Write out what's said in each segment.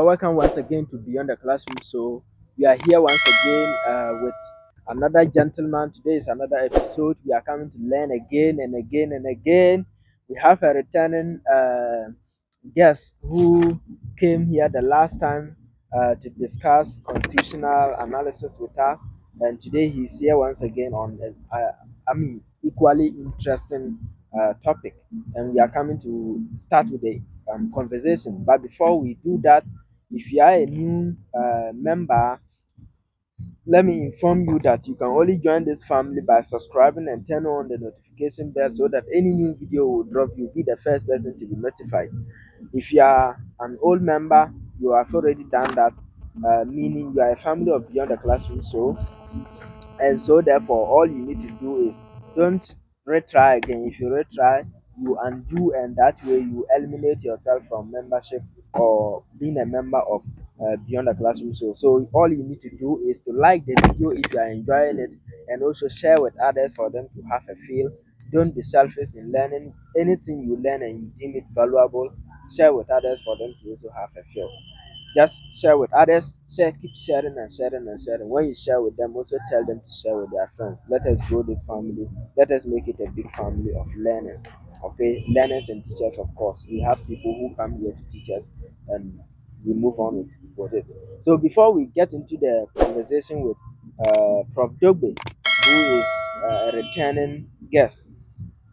welcome once again to Beyond the Classroom. So we are here once again with another gentleman. Today is another episode. We are coming to learn again and again and again. We have a returning guest who came here the last time to discuss constitutional analysis with us, and today he's here once again on equally interesting topic, and we are coming to start with the conversation. But before we do that, if you are a new member, let me inform you that you can only join this family by subscribing and turn on the notification bell so that any new video will drop, you'll be the first person to be notified. If you are an old member, you have already done that, meaning you are a family of Beyond the Classroom. So therefore all you need to do is don't retry again. If you retry, you undo, and that way you eliminate yourself from membership or being a member of Beyond the Classroom. So all you need to do is to like the video if you are enjoying it, and also share with others for them to have a feel. Don't be selfish in learning. Anything you learn and you deem it valuable, share with others for them to also have a feel. Just share with others. Keep sharing and sharing and sharing. When you share with them, also tell them to share with their friends. Let us grow this family. Let us make it a big family of learners. Okay, learners and teachers, of course. We have people who come here to teach us, and we move on with it. So before we get into the conversation with Prof. Dogbe, who is a returning guest,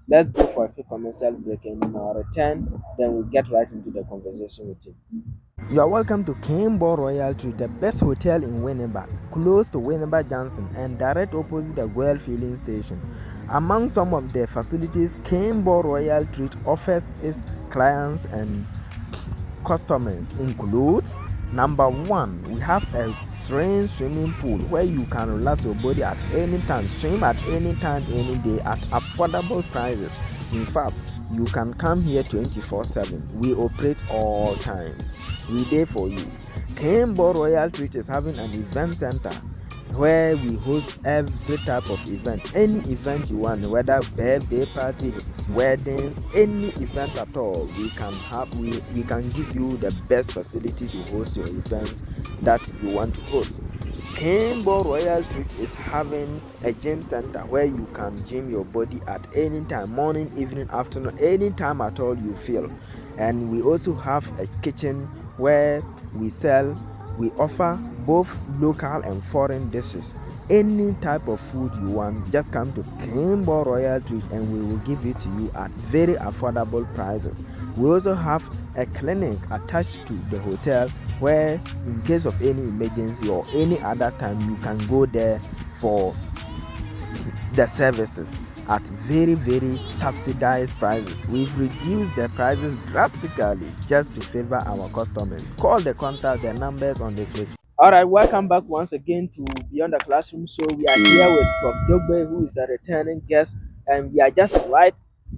let's go for a quick commercial break, and in our return, then we'll get right into the conversation with him. You are welcome to Campbell Royal Tree, the best hotel in Winneba, close to Winneba Johnson and direct opposite the Well Filling Station. Among some of the facilities Campbell Royal Tree offers its clients and customers include: number one, we have a serene swimming pool where you can relax your body at any time, swim at any time, any day at affordable prices. In fact, you can come here 24/7. We operate all time. We there for you. Campbell Royal Treat is having an event center where we host every type of event. Any event you want, whether birthday party, weddings, any event at all, we can give you the best facility to host your event that you want to host. Campbell Royal Treat is having a gym center where you can gym your body at any time, morning, evening, afternoon, any time at all you feel. And we also have a kitchen where we offer both local and foreign dishes. Any type of food you want, just come to Campbell Royal Treat and we will give it to you at very affordable prices. We also have a clinic attached to the hotel where, in case of any emergency or any other time, you can go there for the services at very, very subsidized prices. We've reduced the prices drastically just to favor our customers. Call the contact, the numbers on this list. All right, welcome back once again to Beyond the Classroom. So we are here with Prof. Dogbe, who is a returning guest, and we are just right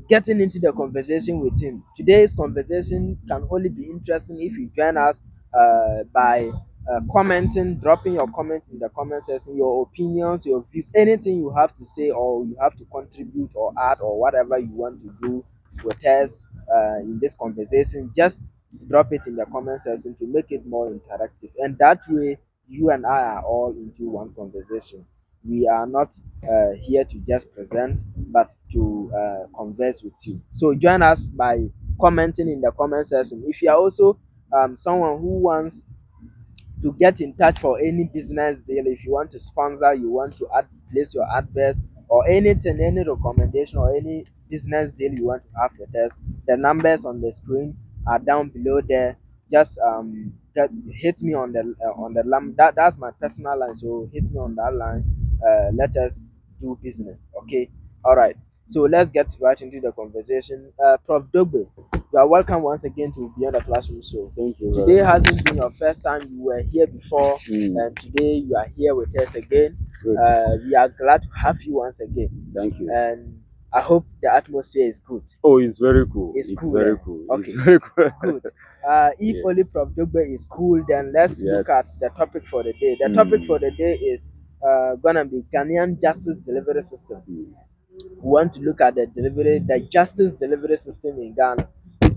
getting into the conversation with him. Today's conversation can only be interesting if you join us by commenting, dropping your comments in the comment section, your opinions, your views, anything you have to say or you have to contribute or add or whatever you want to do with us in this conversation. Just drop it in the comment section to make it more interactive, and that way you and I are all into one conversation. We are not here to just present but to converse with you. So join us by commenting in the comment section. If you are also someone who wants to get in touch for any business deal, if you want to sponsor, you want to place your adverts or anything, any recommendation or any business deal you want to have with us, the numbers on the screen are down below there. Just hit me on the line. That's my personal line, so hit me on that line. Let us do business. Okay, all right. So let's get right into the conversation. Prof. Dogbe, you are welcome once again to Beyond the Classroom Show. Thank you. Today hasn't been your first time. You were here before, and today you are here with us again. We are glad to have you once again. Thank you. And I hope the atmosphere is good. Oh, it's very cool. It's cool. Very cool. Okay. It's very cool. Good. If Yes. only Prof. Dogbe is cool, then let's look at the topic for the day. The topic for the day is gonna be Ghanaian justice delivery system. We want to look at the justice delivery system in Ghana.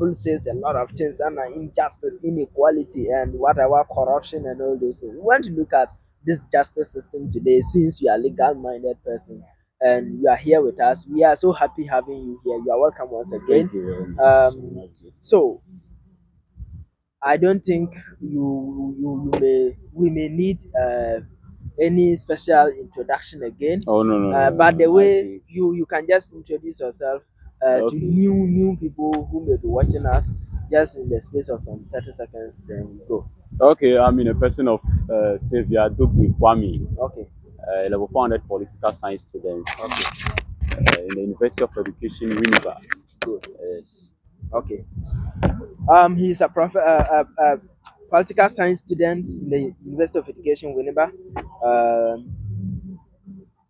Bible says a lot of things and injustice, inequality, and whatever corruption and all those things. We want to look at this justice system today since you are a legal-minded person and you are here with us. We are so happy having you here. You are welcome once again. Thank you very much. So I don't think you may we may need any special introduction again. Oh no, But the I way think you can just introduce yourself to okay. new people who may be watching us just in the space of some 30 seconds. Then we go. Okay, I'm in a person of Xavier Dugbe Kwame, Okay. level 400 political science student Okay. in the University of Education, Winneba. Good. Yes. Okay. He's a political science student in the University of Education, Winneba. Um,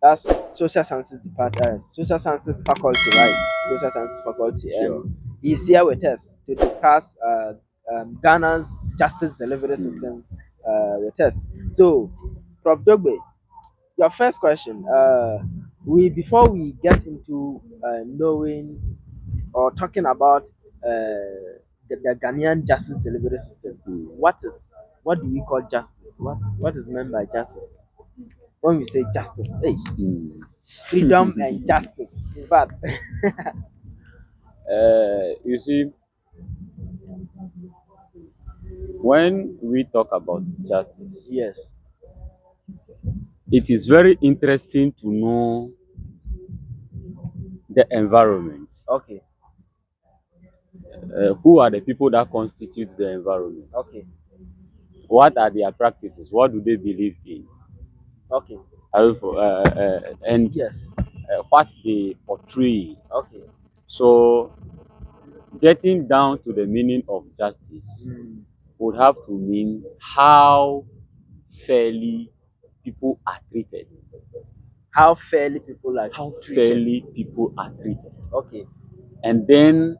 that's social sciences department, social sciences faculty, right? Social sciences faculty, Sure. and he's here with us to discuss Ghana's justice delivery system with us. So, Prof. Dogbe, your first question. We before we get into knowing or talking about the Ghanaian justice delivery system, what do we call justice? What is meant by justice? When we say justice, hey, Hmm. freedom and justice. In fact, You see, when we talk about justice, yes. it is very interesting to know the environment. Okay. Who are the people that constitute the environment? Okay. What are their practices? What do they believe in? Okay. And Yes. what they portray. Okay. So, getting down to the meaning of justice Mm. would have to mean how fairly people are treated. How fairly people are How treated. fairly people are treated. Okay. And then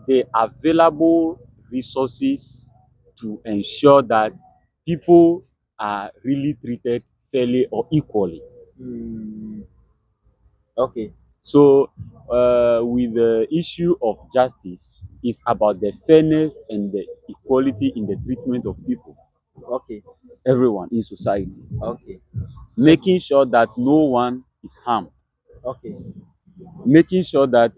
the available resources to ensure that people are really treated fairly or equally. Mm. Okay. So, with the issue of justice, it's about the fairness and the equality in the treatment of people, Okay. everyone in society, Okay. making sure that no one is harmed, Okay. making sure that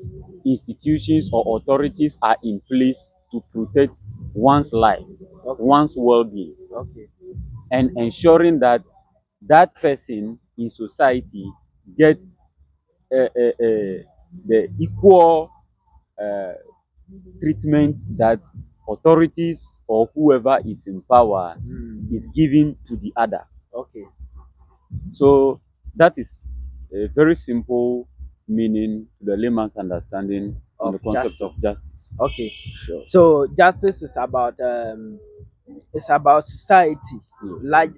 institutions or authorities are in place to protect one's life, Okay. one's well-being, Okay. and ensuring that that person in society gets the equal uh, treatment that authorities or whoever is in power Mm. is giving to the other. Okay. So that is a very simple meaning to the layman's understanding on Of the concept justice. of justice. Okay. Sure. So justice is about it's about society,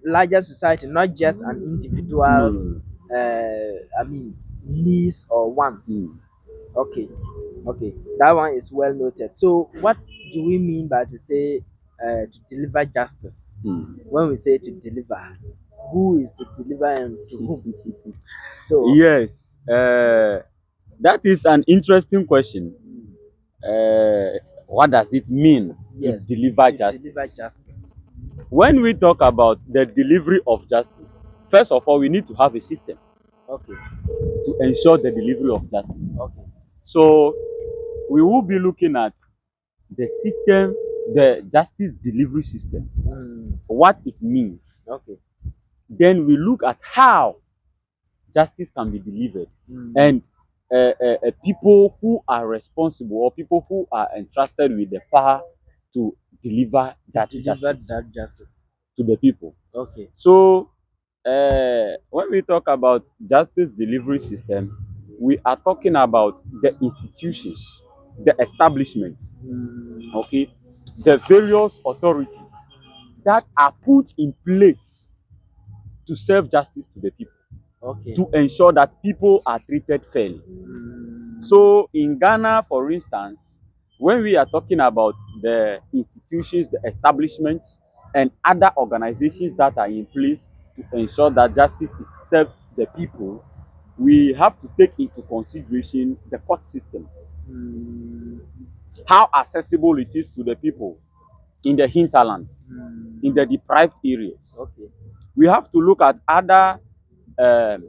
larger society, not just an individual's I mean needs or wants. Mm. Okay. Okay. That one is well noted. So what do we mean by to say to deliver justice? Mm. When we say to deliver, who is to deliver and to whom? So Yes, that is an interesting question. What does it mean yes, to deliver to justice? deliver justice. When we talk about the delivery of justice, first of all, we need to have a system Okay. to ensure the delivery of justice. Okay. So we will be looking at the system, the justice delivery system, Mm. what it means. Okay. Then we look at how justice can be delivered, Mm. and people who are responsible or people who are entrusted with the power to deliver that deliver justice that justice. to the people. Okay. So, when we talk about justice delivery system, we are talking about the institutions, the establishments, Mm. okay, the various authorities that are put in place to serve justice to the people, Okay. to ensure that people are treated fairly. Mm. So in Ghana, for instance, when we are talking about the institutions, the establishments, and other organizations that are in place to ensure that justice is served to the people, we have to take into consideration the court system. Mm. how accessible it is to the people in the hinterlands, in the deprived areas. Okay. We have to look at other um,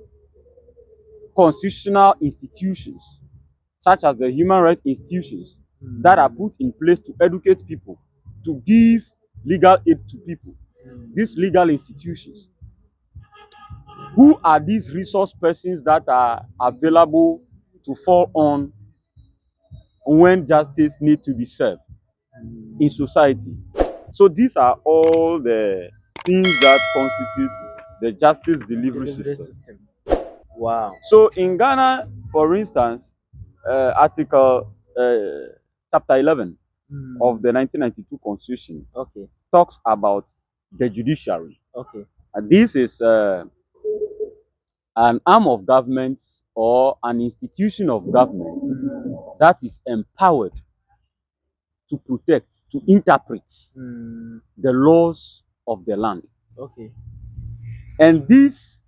constitutional institutions, such as the human rights institutions, that are put in place to educate people, to give legal aid to people. These legal institutions, who are these resource persons that are available to fall on when justice needs to be served in society? So these are all the things that constitute the justice delivery system. Wow. So in Ghana, for instance, Article Chapter 11 of the 1992 Constitution Okay. talks about the judiciary. Okay. And this is an arm of government or an institution of government that is empowered to protect, to interpret the laws of the land. Okay. And this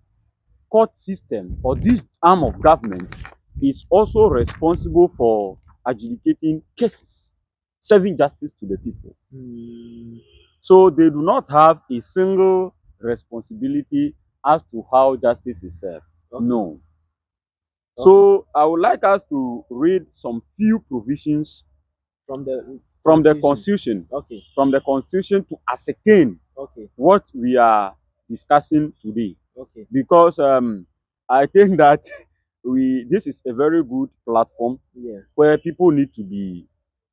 court system or this arm of government is also responsible for adjudicating cases, serving justice to the people. So they do not have a single responsibility as to how justice is served. Okay. No. So I would like us to read some few provisions From the Constitution, Okay. from the Constitution to ascertain Okay. what we are discussing today. Okay. Because I think that this is a very good platform Yeah. where people need to be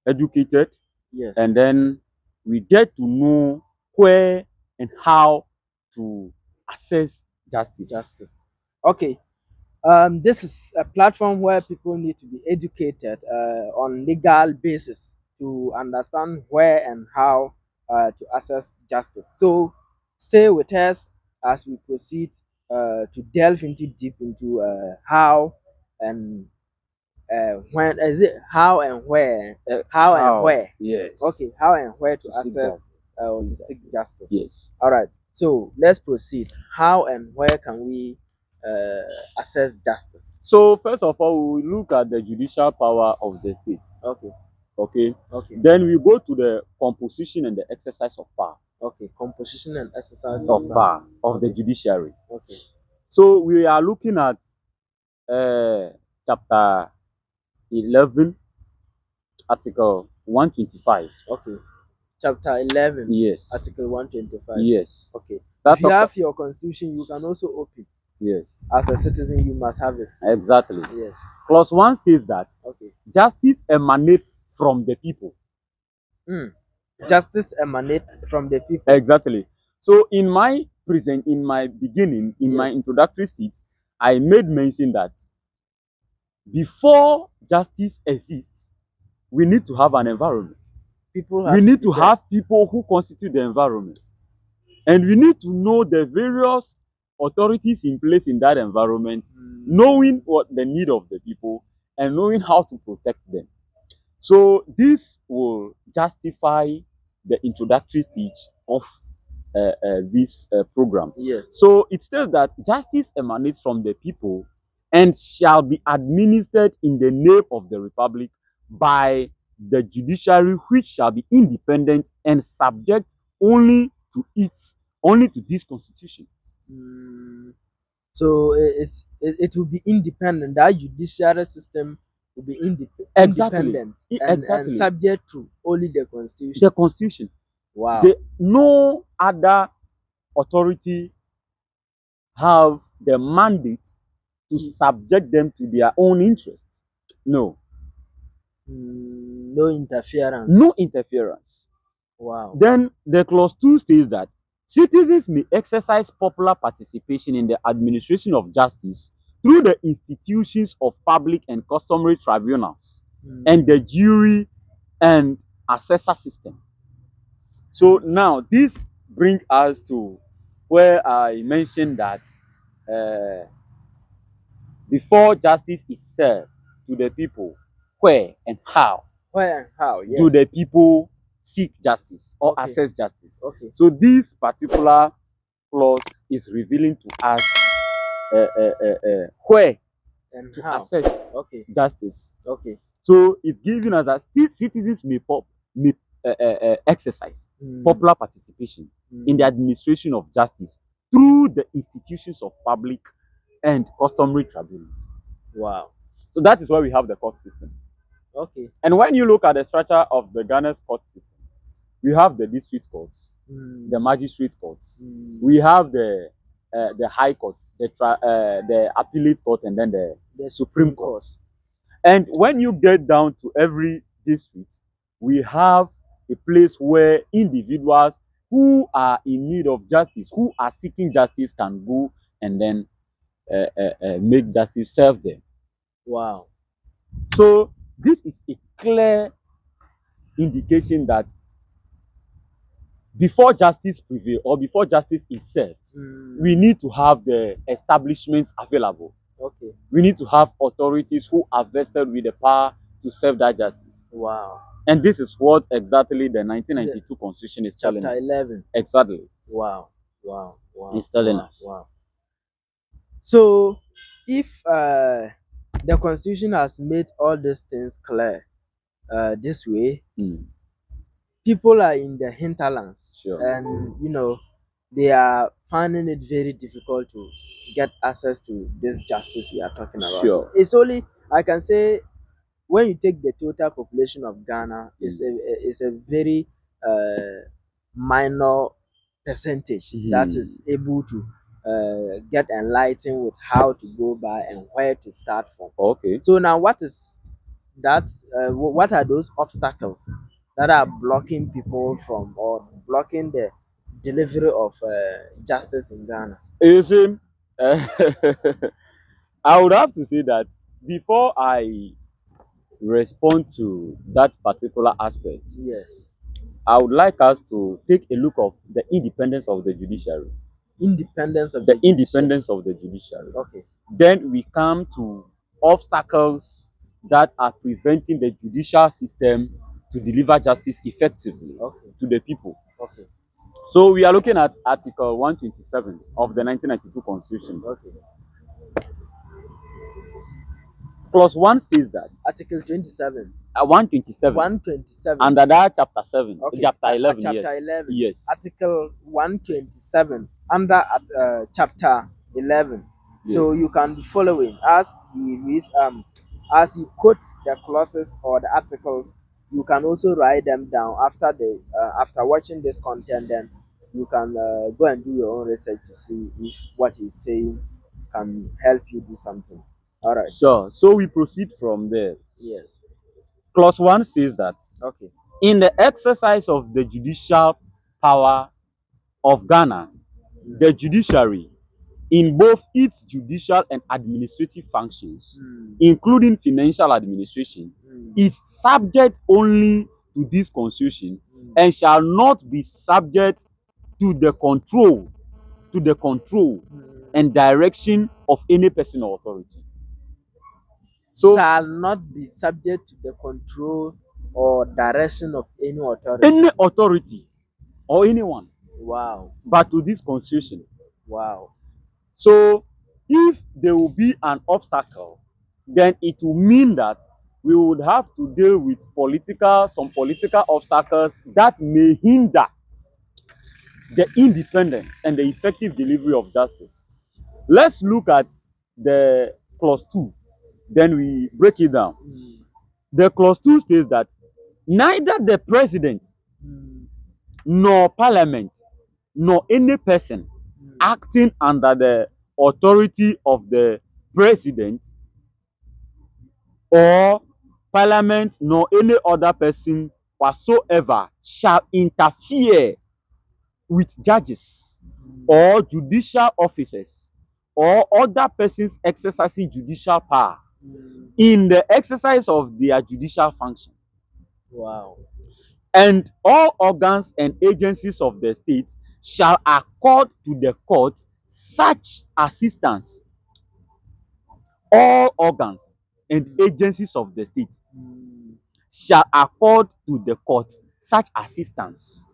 educated, Yes. and then we get to know where and how to access justice. Okay. This is a platform where people need to be educated on legal basis to understand where and how to access justice. So stay with us as we proceed to delve into deep into how and when is it how and where how and where. Yes. Okay, how and where to To seek access justice. or to seek justice. Yes. All right. So let's proceed. How and where can we access justice? So first of all, we look at the judicial power of the state. Okay. Okay. Okay. Then we go to the composition and the exercise of power. Okay. Composition and exercise Of power of the judiciary. Okay. So we are looking at chapter 11, article 125. Okay. Chapter 11. Yes. Article 125. Yes. Okay. That If you talks have your constitution, you can also open. Yes. As a citizen, you must have it. Exactly. Yes. Clause 1 states that Okay. justice emanates from the people. Justice emanates from the people. Exactly. So in my beginning, in my Yes. introductory speech, I made mention that before justice exists, we need to have an environment. People We need to be there. have people who constitute the environment. And we need to know the various authorities in place in that environment, knowing what the need of the people and knowing how to protect them. So this will justify the introductory speech of this program. Yes. So it says that justice emanates from the people and shall be administered in the name of the republic by the judiciary, which shall be independent and subject only to this constitution. So it will be independent. That judiciary system will be Exactly. independent Exactly. and subject to only the constitution. The constitution. Wow. No other authority have the mandate to subject them to their own interests. No. No interference. No interference. Wow. Then the clause 2 states that citizens may exercise popular participation in the administration of justice through the institutions of public and customary tribunals and the jury and assessor system. So now this brings us to where I mentioned that before justice is served to the people, where and how Yes. do the people seek justice or Okay. access justice? Okay. So this particular clause is revealing to us where And to how? access Okay. justice. Okay. So it's giving us that still citizens may exercise popular participation in the administration of justice through the institutions of public and customary tribunals. Wow. So that is why we have the court system. Okay. And when you look at the structure of the Ghana's court system, we have the district courts, the magistrate courts, we have the high court, the appellate court, and then the supreme court. And when you get down to every district, we have a place where individuals who are in need of justice, who are seeking justice, can go and then make justice serve them. Wow. So this is a clear indication that before justice prevail or before justice is served, we need to have the establishments available. Okay. We need to have authorities who are vested with the power to serve that justice. Wow. And this is what exactly the 1992 Constitution is telling us. Chapter 11. Exactly. Wow. Wow. Wow. It's telling wow. us. Wow. So, if the Constitution has made all these things clear this way, people are in the hinterlands, Sure. and they are finding it very difficult to get access to this justice we are talking about. Sure. It's only, I can say, when you take the total population of Ghana, it's a very minor percentage that is able to get enlightened with how to go by and where to start from. Okay. So now, what is that? What are those obstacles that are blocking people from or blocking the delivery of justice in Ghana? You see, I would have to say that before I respond to that particular aspect, Yeah. I would like us to take a look of the independence of the judiciary. Independence of The independence of the judiciary. Okay. Then we come to obstacles that are preventing the judicial system to deliver justice effectively to the people. Okay. So we are looking at Article 127 of the 1992 Constitution. Okay. Clause 1 states that Article 27. 127. 127. Under that chapter 7. Okay. Chapter 11. Chapter Yes. 11. Yes. Article 127 under chapter 11. Yes. So you can be following as he reads, as he quotes the clauses or the articles. You can also write them down after watching this content. Then you can go and do your own research to see if what he's saying can help you do something. All right. Sure. So we proceed from there. Yes. Clause 1 says that Okay. in the exercise of the judicial power of Ghana, the judiciary, in both its judicial and administrative functions, including financial administration, is subject only to this constitution and shall not be subject to the control and direction of any person or authority. So shall not be subject to the control or direction of any authority or anyone. Wow. But to this constitution. Wow. So if there will be an obstacle, then it will mean that we would have to deal with some political obstacles that may hinder the independence and the effective delivery of justice. Let's look at the clause 2. Then we break it down. The clause 2 states that neither the president nor parliament nor any person acting under the authority of the president or parliament nor any other person whatsoever shall interfere with judges or judicial officers or other persons exercising judicial power in the exercise of their judicial function. Wow. And all organs and agencies of the state shall accord to the court such assistance. All organs and agencies of the state shall accord to the court such assistance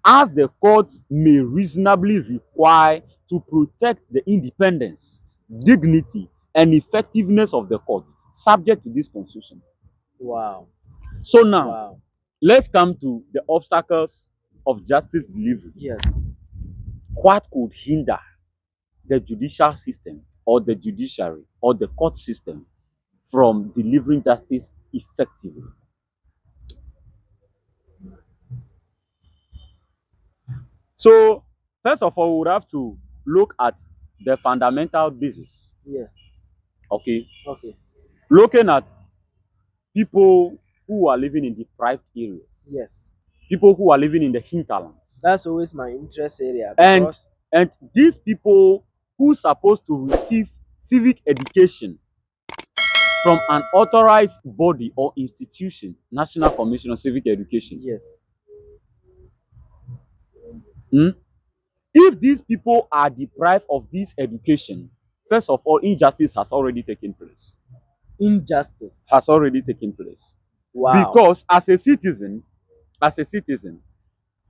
as the courts may reasonably require to protect the independence, dignity, and effectiveness of the court, subject to this constitution. Wow. So now, Wow. let's come to the obstacles of justice delivery. Yes. What could hinder the judicial system or the judiciary or the court system from delivering justice effectively? So, first of all, we would have to look at the fundamental basis. Yes. Okay, Okay. looking at people who are living in deprived areas, Yes. people who are living in the hinterlands, That's always my interest area and because these people who supposed to receive civic education from an authorized body or institution, National Commission on Civic Education. yes. Hmm? If these people are deprived of this education, first of all, injustice has already taken place. Injustice. Has already taken place. Wow. Because as a citizen,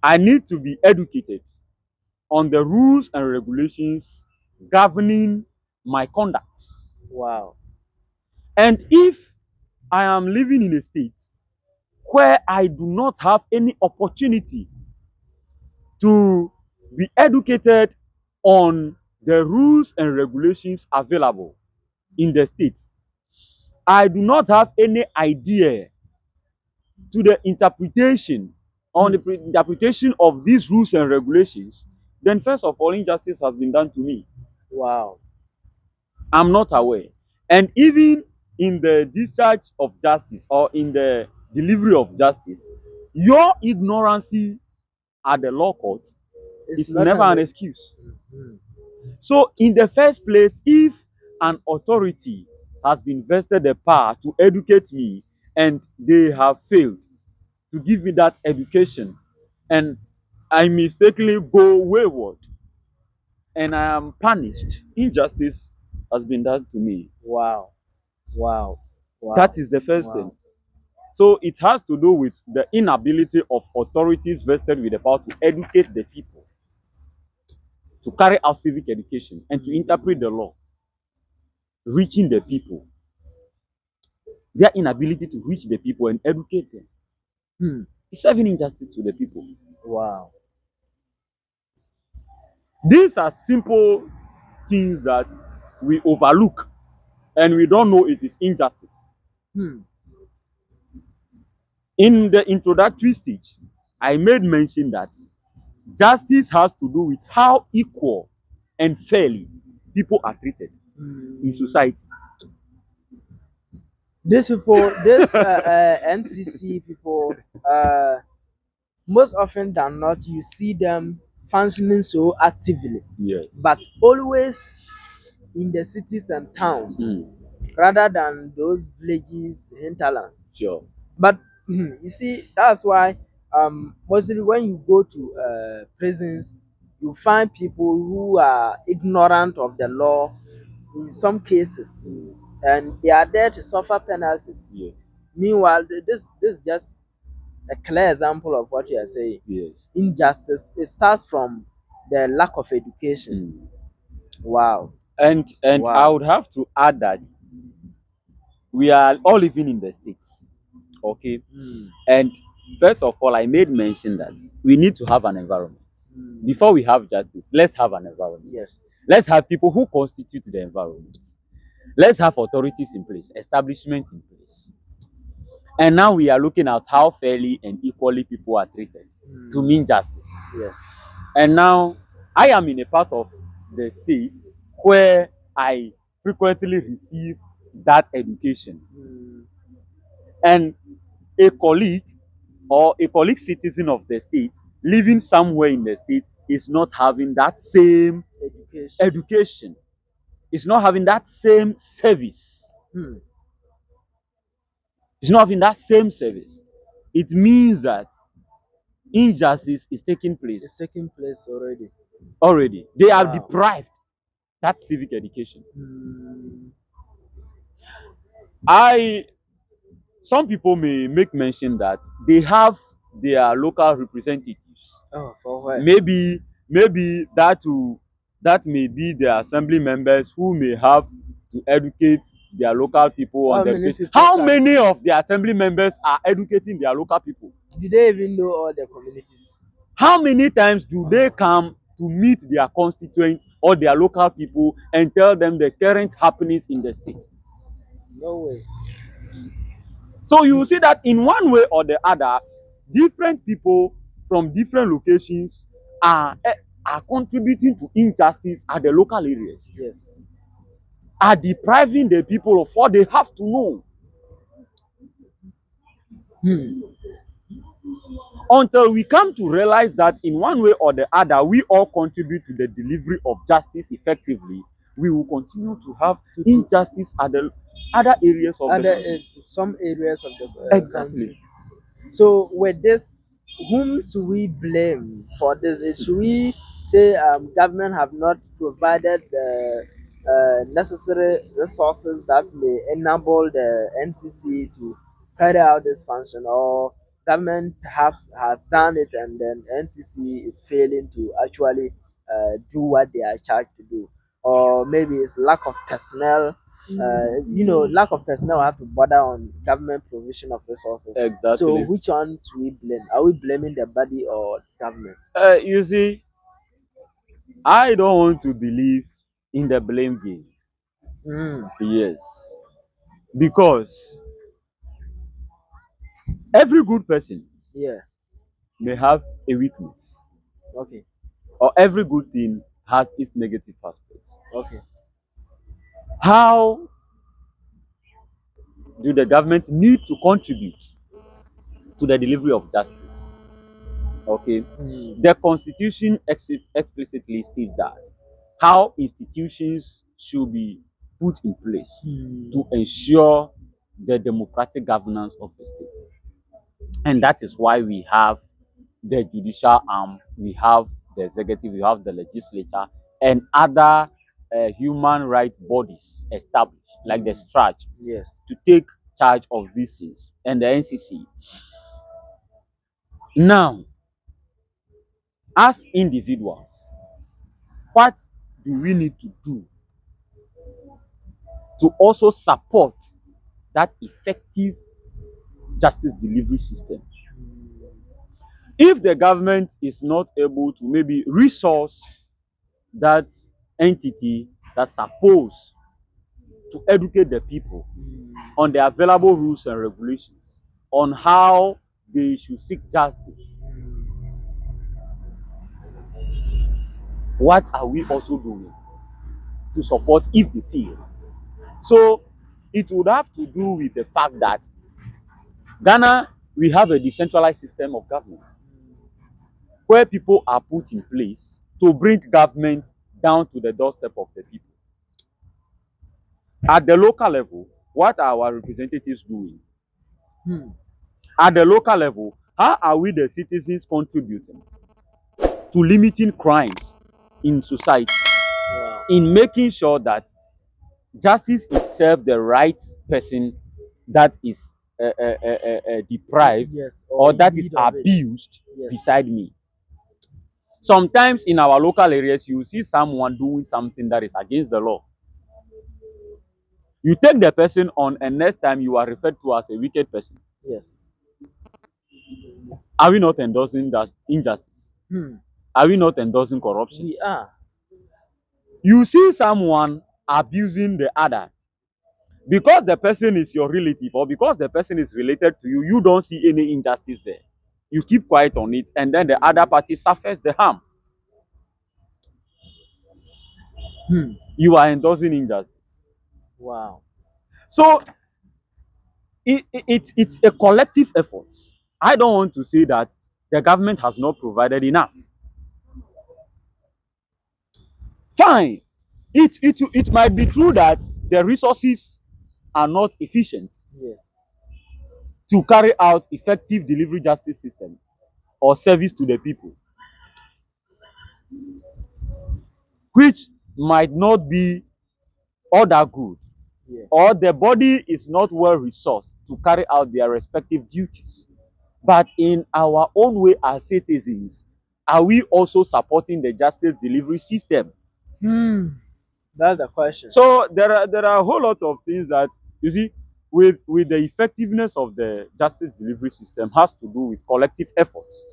I need to be educated on the rules and regulations governing my conduct. Wow. And if I am living in a state where I do not have any opportunity to be educated on the rules and regulations available in the state, I do not have any idea to the interpretation on the interpretation of these rules and regulations, then first of all, injustice has been done to me. Wow. I'm not aware. And even in the discharge of justice or in the delivery of justice, your ignorance at the law court It's is not never an an excuse. Mhm. So, in the first place, if an authority has been vested the power to educate me and they have failed to give me that education, and I mistakenly go wayward and I am punished, injustice has been done to me. Wow. Wow. That Wow. is the first thing. Wow. So it has to do with the inability of authorities vested with the power to educate the people, to carry out civic education, and to interpret the law, reaching the people. Their inability to reach the people and educate them Hmm. is serving injustice to the people. Wow. These are simple things that we overlook and we don't know it is injustice. Hmm. In the introductory stage, I made mention that justice has to do with how equal and fairly people are treated in society. These people, this NCC people, most often than not, you see them functioning so actively, Yes. but always in the cities and towns rather than those villages, hinterlands. Sure. But you see, that's why mostly when you go to prisons, you find people who are ignorant of the law in some cases, and they are there to suffer penalties. Yes. Meanwhile, this is just a clear example of what you are saying. Yes. Injustice, it starts from the lack of education. Wow. And I Wow. would have to add that we are all living in the states. Okay. And first of all, I made mention that we need to have an environment. Before we have justice, let's have an environment. Yes. Let's have people who constitute the environment. Let's have authorities in place, establishment in place. And now we are looking at how fairly and equally people are treated to mean justice. Yes. And now I am in a part of the state where I frequently receive that education. And a colleague or a colleague citizen of the state living somewhere in the state is not having that same education. Is not having that same service. It's not having that same service. It means that injustice is taking place. It's taking place already. Already. They are Wow. deprived that civic education. Some people may make mention that they have their local representatives. Oh, for what? Maybe that may be their assembly members who may have to educate their local people on How the many education. people How can many of the assembly members are educating their local people? do they even know all the communities? How many times do they come to meet their constituents or their local people and tell them the current happenings in the state? No way. So you see that in one way or the other, different people from different locations are contributing to injustice at the local areas, Yes. are depriving the people of what they have to know, Hmm. until we come to realize that in one way or the other, we all contribute to the delivery of justice effectively. We will continue to have injustice at the other areas of the Other country. some areas of the Exactly. country. So with this, whom should we blame for this? Should we say government have not provided the necessary resources that may enable the NCC to carry out this function, or government perhaps has done it and then NCC is failing to actually do what they are charged to do, or maybe it's lack of personnel. Lack of personnel have to bother on government provision of resources. So Exactly. which one do we blame? Are we blaming the body or government? You see, I don't want to believe in the blame game. Mm, Yes. Because every good person yeah. may have a weakness, Okay. or every good thing has its negative aspects. Okay. How do the government need to contribute to the delivery of justice? Okay. Mm, The Constitution explicitly states that how institutions should be put in place mm, to ensure the democratic governance of the state. And that is why we have the judicial arm, we have the executive, we have the legislature, and other human rights bodies established, like the STRAJ, yes. to take charge of these things, and the NCC. Now, as individuals, what do we need to do to also support that effective justice delivery system? If the government is not able to maybe resource that entity that's supposed to educate the people Mm, on the available rules and regulations on how they should seek justice, what are we also doing to support if they fail? So it would have to do with the fact that Ghana, we have a decentralized system of government where people are put in place to bring government down to the doorstep of the people. At the local level, what are our representatives doing? mm, At the local level, how are we, the citizens, contributing to limiting crimes in society, wow. in making sure that justice is served the right person that is deprived Yes. or Or in that is need of it. abused Yes. beside me? Sometimes in our local areas, you see someone doing something that is against the law. You take the person on, and next time you are referred to as a wicked person. Yes. Are we not endorsing that injustice? Hmm. Are we not endorsing corruption? We are. You see someone abusing the other, because the person is your relative or because the person is related to you, you don't see any injustice there. You keep quiet on it, and then the other party suffers the harm. Hmm. You are endorsing injustice. Wow. So it's a collective effort. I don't want to say that the government has not provided enough. Fine. It might be true that the resources are not efficient Yes. to carry out effective delivery justice system or service to the people, which might not be all that good, Yeah. or the body is not well resourced to carry out their respective duties. But in our own way as citizens, are we also supporting the justice delivery system? Hmm. That's the question. So there are a whole lot of things that you see with the effectiveness of the justice delivery system has to do with collective efforts,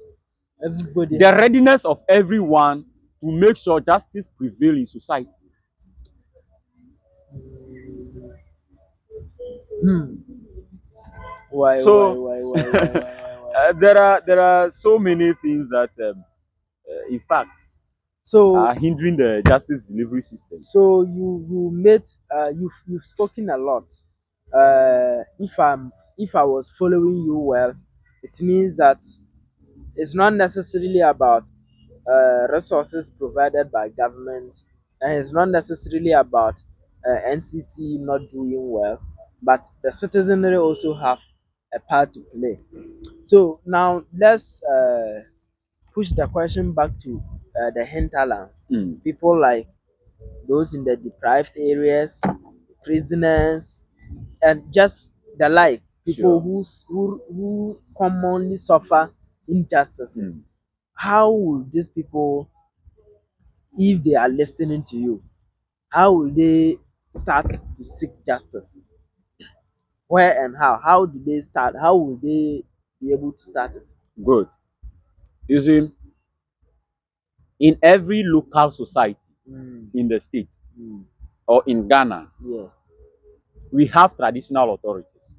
Everybody the has. readiness of everyone to make sure justice prevail in society. Hmm. Why, why, So why, why, why, why, why, why? there are so many things that in fact So, are hindering the justice delivery system. so you made you've spoken a lot. If I was following you well, it means that it's not necessarily about resources provided by government, and it's not necessarily about NCC not doing well, but the citizenry also have a part to play. So now let's push the question back to the hinterlands. Mm, People like those in the deprived areas, prisoners, and just the like. People sure. who commonly suffer injustices. Mm. How will these people, if they are listening to you, how will they start to seek justice? Where and how? How do they start? How will they be able to start it? Good. You see, in every local society Mm, in the state mm, or in Ghana, yes, we have traditional authorities,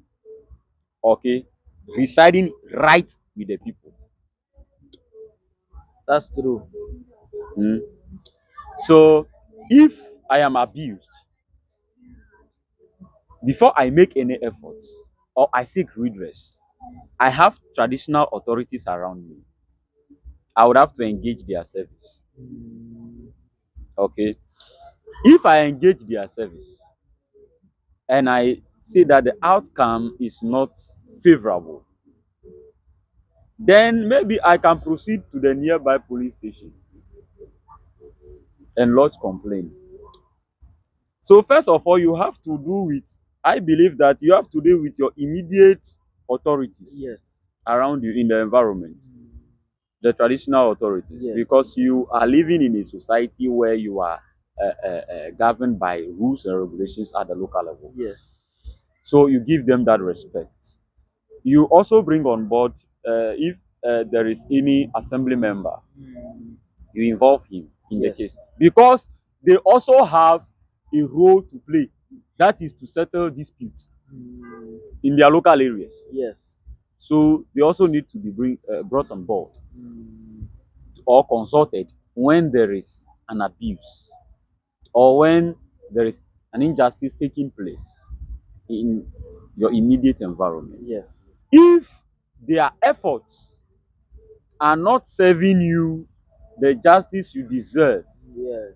okay, residing right with the people. that's true. Mm. So if I am abused, before I make any efforts or I seek redress, I have traditional authorities around me. I would have to engage their service. Mm, Okay. If I engage their service and I see that the outcome is not favorable, then maybe I can proceed to the nearby police station and lodge complaint. So first of all, you have to do with, I believe that you have to deal with your immediate authorities yes. around you in the environment, Mm, the traditional authorities, yes. because you are living in a society where you are governed by rules and regulations at the local level. Yes. So you give them that respect. You also bring on board, if there is any assembly member, Mm, you involve him in the case yes. because they also have a role to play. That is to settle disputes Mm, in their local areas. yes. So they also need to be brought on board Mm, or consulted when there is an abuse or when there is an injustice taking place in your immediate environment. yes. If their efforts are not serving you the justice you deserve, Yeah.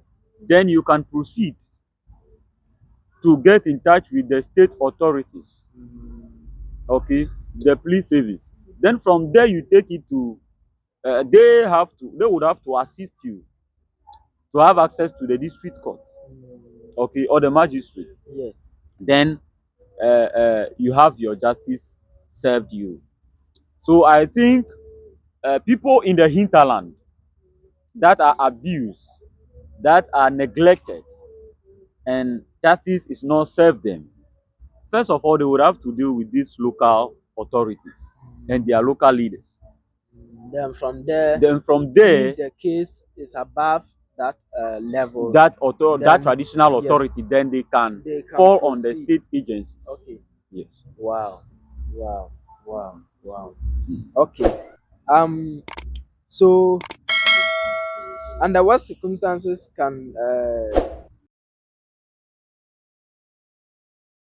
then you can proceed to get in touch with the state authorities, Mm, okay, the police service. Then from there you take it to they would have to assist you to have access to the district court, mm, okay, or the magistrate. yes. Then you have your justice served you. So I think people in the hinterland that are abused, that are neglected, and justice is not served them, first of all, they would have to deal with these local authorities and their local leaders. Then from there, Then from if there, the case is above that level, that then traditional yes, authority, then they can they can fall on the proceed. state agencies. Okay. Yes. Wow. Wow. Wow. Wow. Mm. Okay. So, under what circumstances can